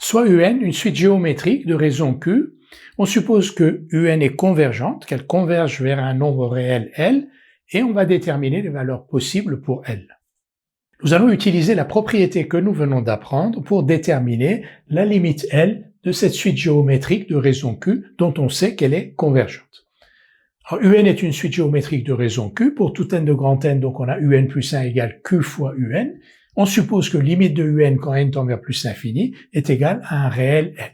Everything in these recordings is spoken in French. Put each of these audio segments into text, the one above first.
Soit UN, une suite géométrique de raisons Q. On suppose que UN est convergente, qu'elle converge vers un nombre réel L, et on va déterminer les valeurs possibles pour L. Nous allons utiliser la propriété que nous venons d'apprendre pour déterminer la limite L de cette suite géométrique de raison Q dont on sait qu'elle est convergente. Alors, UN est une suite géométrique de raison Q. Pour tout n de grand N, donc on a UN plus 1 égale Q fois UN. On suppose que limite de UN quand n tend vers plus l'infini est égale à un réel L.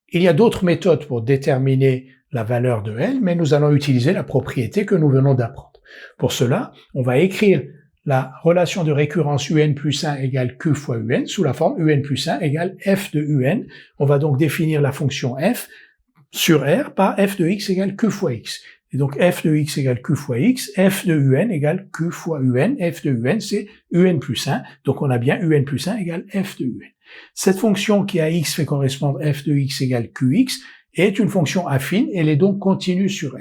Il y a d'autres méthodes pour déterminer la valeur de L, mais nous allons utiliser la propriété que nous venons d'apprendre. Pour cela, on va écrire la relation de récurrence UN plus 1 égale Q fois UN sous la forme UN plus 1 égale F de UN. On va donc définir la fonction F sur R par F de X égale Q fois X. Et donc F de X égale Q fois X, F de UN égale Q fois UN, F de UN c'est UN plus 1, donc on a bien UN plus 1 égale F de UN. Cette fonction qui à X fait correspondre F de X égale QX est une fonction affine, elle est donc continue sur R.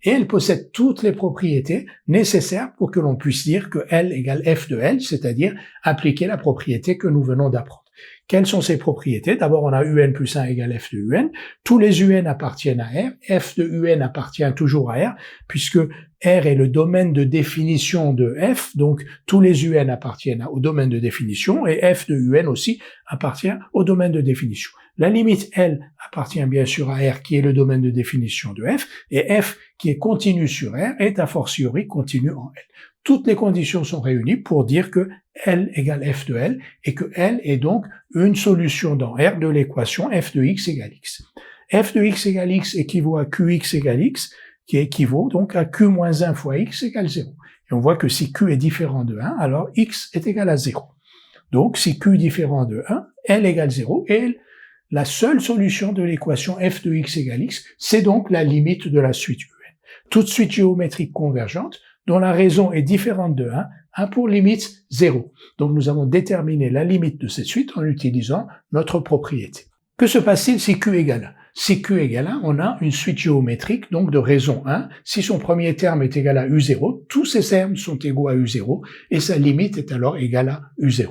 Et elle possède toutes les propriétés nécessaires pour que l'on puisse dire que L égale F de L, c'est-à-dire appliquer la propriété que nous venons d'apprendre. Quelles sont ces propriétés? D'abord, on a UN plus 1 égale F de UN. Tous les UN appartiennent à R. F de UN appartient toujours à R, puisque R est le domaine de définition de F, donc tous les UN appartiennent au domaine de définition, et F de UN aussi appartient au domaine de définition. La limite L appartient bien sûr à R, qui est le domaine de définition de F, et F, qui est continu sur R, est a fortiori continu en L. Toutes les conditions sont réunies pour dire que L égale F de L et que L est donc une solution dans R de l'équation F de X égale X. F de X égale X équivaut à QX égale X, qui équivaut donc à Q moins 1 fois X égale 0. Et on voit que si Q est différent de 1, alors X est égal à 0. Donc si Q est différent de 1, L égale 0 et la seule solution de l'équation F de X égale X, c'est donc la limite de la suite UN. Toute suite géométrique convergente dont la raison est différente de 1, a pour limite 0. Donc nous avons déterminé la limite de cette suite en utilisant notre propriété. Que se passe-t-il si Q égale 1? Si Q égale 1, on a une suite géométrique, donc de raison 1. Si son premier terme est égal à U0, tous ses termes sont égaux à U0, et sa limite est alors égale à U0.